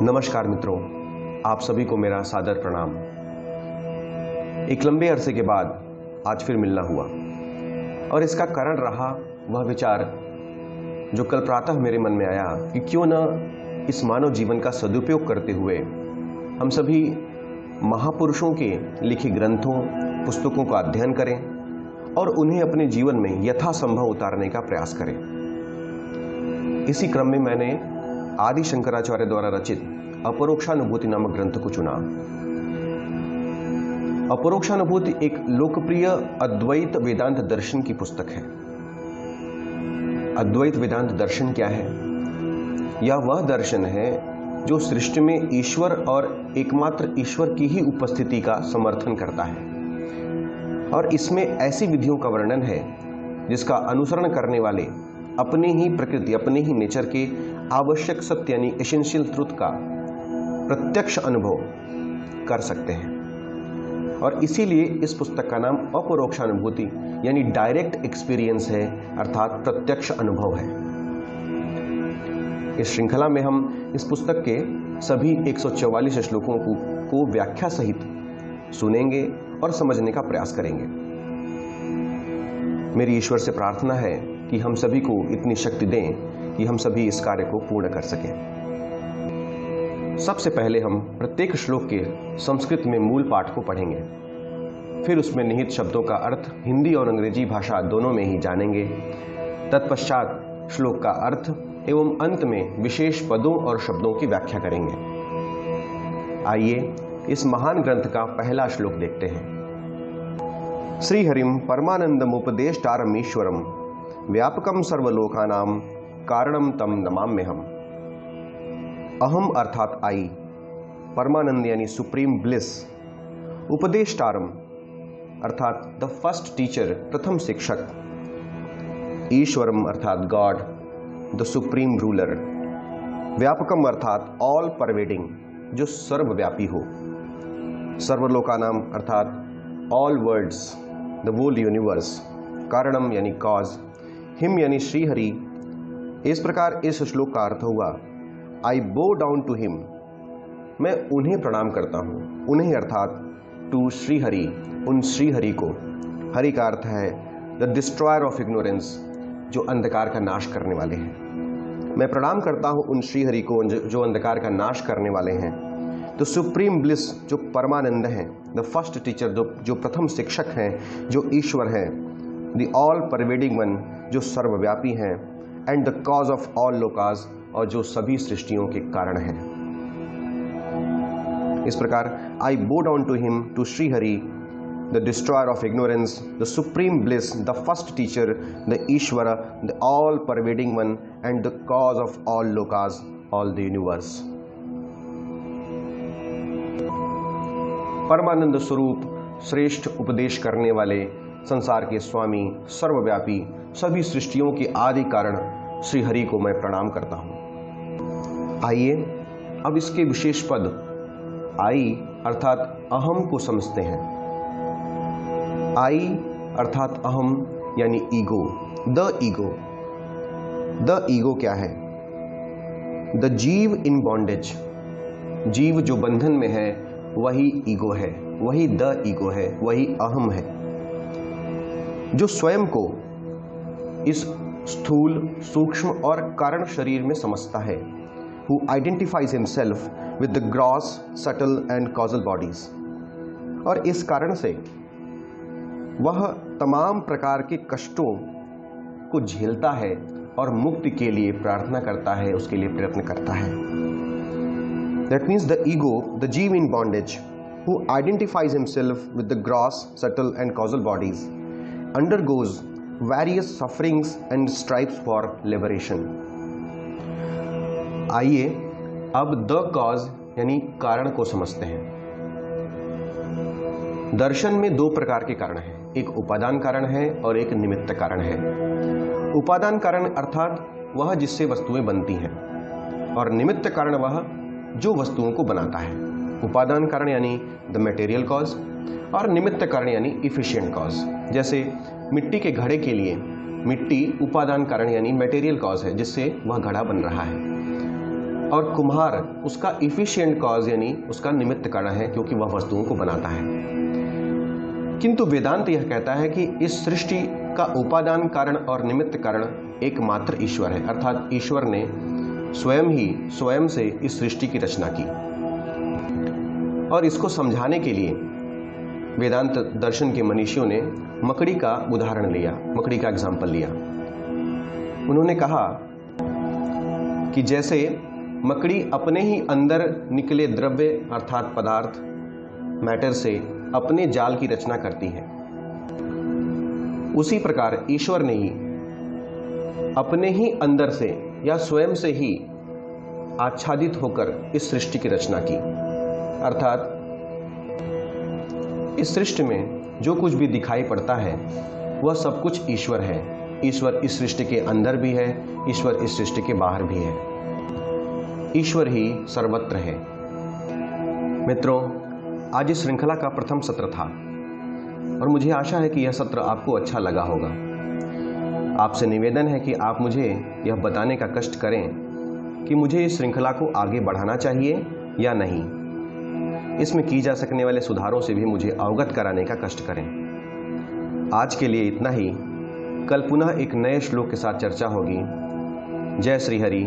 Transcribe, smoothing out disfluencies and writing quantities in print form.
नमस्कार मित्रों, आप सभी को मेरा सादर प्रणाम। एक लंबे अरसे के बाद आज फिर मिलना हुआ और इसका कारण रहा वह विचार जो कल प्रातः मेरे मन में आया कि क्यों न इस मानव जीवन का सदुपयोग करते हुए हम सभी महापुरुषों के लिखे ग्रंथों पुस्तकों का अध्ययन करें और उन्हें अपने जीवन में यथासंभव उतारने का प्रयास करें। इसी क्रम में मैंने आदि शंकराचार्य द्वारा रचित अपरोक्षानुभूति नामक ग्रंथ को चुना। अपरोक्षानुभूति एक लोकप्रिय अद्वैत वेदांत दर्शन की पुस्तक है। अद्वैत वेदांत दर्शन क्या है? यह वह दर्शन है जो सृष्टि में ईश्वर और एकमात्र ईश्वर की ही उपस्थिति का समर्थन करता है और इसमें ऐसी विधियों का वर्णन है जिसका अनुसरण करने वाले अपनी ही प्रकृति, अपने ही नेचर के आवश्यक सत्य यानी एसेंशियल ट्रुथ का प्रत्यक्ष अनुभव कर सकते हैं। और इसीलिए इस पुस्तक का नाम अपरोक्षानुभूति यानी डायरेक्ट एक्सपीरियंस है, अर्थात प्रत्यक्ष अनुभव है। इस श्रृंखला में हम इस पुस्तक के सभी 144 श्लोकों को व्याख्या सहित सुनेंगे और समझने का प्रयास करेंगे। मेरी ईश्वर से प्रार्थना है कि हम सभी को इतनी शक्ति दें कि हम सभी इस कार्य को पूर्ण कर सकें। सबसे पहले हम प्रत्येक श्लोक के संस्कृत में मूल पाठ को पढ़ेंगे, फिर उसमें निहित शब्दों का अर्थ हिंदी और अंग्रेजी भाषा दोनों में ही जानेंगे। तत्पश्चात श्लोक का अर्थ एवं अंत में विशेष पदों और शब्दों की व्याख्या करेंगे। आइए इस महान ग्रंथ का पहला श्लोक देखते हैं। श्रीहरिम परमानंदमुपदेष्टारमीश्वरम व्यापकम सर्वलोकानां कारणम तम नमाम्यहम्। अहम अर्थात आई, परमानंद यानी सुप्रीम ब्लिस, उपदेष्टारम अर्थात द फर्स्ट टीचर, प्रथम शिक्षक, ईश्वरम अर्थात गॉड, द सुप्रीम रूलर, व्यापकम अर्थात ऑल परवेडिंग, जो सर्वव्यापी हो, सर्वलोकानाम अर्थात all words, the whole universe, कारणम यानी कॉज, हिम यानी श्रीहरि। इस प्रकार इस श्लोक का अर्थ हुआ आई बो डाउन टू हिम, मैं उन्हें प्रणाम करता हूँ, उन्हें अर्थात टू श्रीहरि, उन श्रीहरि को। हरि का अर्थ है द डिस्ट्रॉयर ऑफ इग्नोरेंस, जो अंधकार का नाश करने वाले हैं। मैं प्रणाम करता हूँ उन श्रीहरि को जो अंधकार का नाश करने वाले हैं। तो सुप्रीम ब्लिस जो परमानंद हैं, द फर्स्ट टीचर जो प्रथम शिक्षक हैं, जो ईश्वर हैं, द ऑल परवेडिंग वन जो सर्वव्यापी हैं, and the cause of all Lucas और जो सभी सृष्टियों के कारण हैं। इस प्रकार I bow down to him, to Shrihari, the destroyer of ignorance, the supreme bliss, the first teacher, the Ishwar, the all pervading one and the cause of all लोकास, all the universe. परमानंद स्वरूप, श्रेष्ठ उपदेश करने वाले, संसार के स्वामी, सर्वव्यापी, सभी सृष्टियों के आदि कारण श्री हरि को मैं प्रणाम करता हूं। आइए अब इसके विशेष पद आई अर्थात अहम को समझते हैं। आई अर्थात अहम यानी ego, the ego. The ego क्या है? द जीव इन बॉन्डेज, जीव जो बंधन में है वही ईगो है, वही द ईगो है, वही अहम है, जो स्वयं को इस स्थूल, सूक्ष्म और कारण शरीर में समझता है। Who identifies himself with the gross, subtle and causal bodies। और इस कारण से वह तमाम प्रकार के कष्टों को झेलता है और मुक्ति के लिए प्रार्थना करता है, उसके लिए प्रयत्न करता है। That means the ego, the जीव in bondage, who identifies himself with the gross, subtle and causal bodies, undergoes various sufferings and stripes for liberation। आइए अब द कॉज यानी कारण को समझते हैं। दर्शन में दो प्रकार के कारण हैं, एक उपादान कारण है और एक निमित्त कारण है। उपादान कारण अर्थात वह जिससे वस्तुएं बनती हैं और निमित्त कारण वह जो वस्तुओं को बनाता है। उपादान कारण यानी द मटेरियल कॉज और निमित्त कारण यानी इफिशिएंट कॉज। जैसे मिट्टी के घड़े के लिए मिट्टी उपादान कारण यानी मटेरियल कॉज है जिससे वह घड़ा बन रहा है। और कुम्हार उसका इफिशिएंट कॉज यानी उसका निमित्त कारण है, क्योंकि वह वस्तुओं को बनाता है। किंतु वेदांत यह कहता है कि इस सृष्टि का उपादान कारण और निमित्त कारण एकमात्र ईश्वर है, अर्थात ईश्वर ने स्वयं से इस सृष्टि की रचना की। और इसको समझाने के लिए वेदांत दर्शन के मनीषियों ने मकड़ी का उदाहरण लिया, मकड़ी का एग्जाम्पल लिया। उन्होंने कहा कि जैसे मकड़ी अपने ही अंदर निकले द्रव्य अर्थात पदार्थ मैटर से अपने जाल की रचना करती है, उसी प्रकार ईश्वर ने ही अपने ही अंदर से या स्वयं से ही आच्छादित होकर इस सृष्टि की रचना की। अर्थात इस सृष्टि में जो कुछ भी दिखाई पड़ता है वह सब कुछ ईश्वर है। ईश्वर इस सृष्टि के अंदर भी है, ईश्वर इस सृष्टि के बाहर भी है। ईश्वर ही सर्वत्र है। मित्रों, आज इस श्रृंखला का प्रथम सत्र था और मुझे आशा है कि यह सत्र आपको अच्छा लगा होगा। आपसे निवेदन है कि आप मुझे यह बताने का कष्ट करें कि मुझे इस श्रृंखला को आगे बढ़ाना चाहिए या नहीं। इसमें की जा सकने वाले सुधारों से भी मुझे अवगत कराने का कष्ट करें। आज के लिए इतना ही। कल पुनः एक नए श्लोक के साथ चर्चा होगी। जय श्री हरि।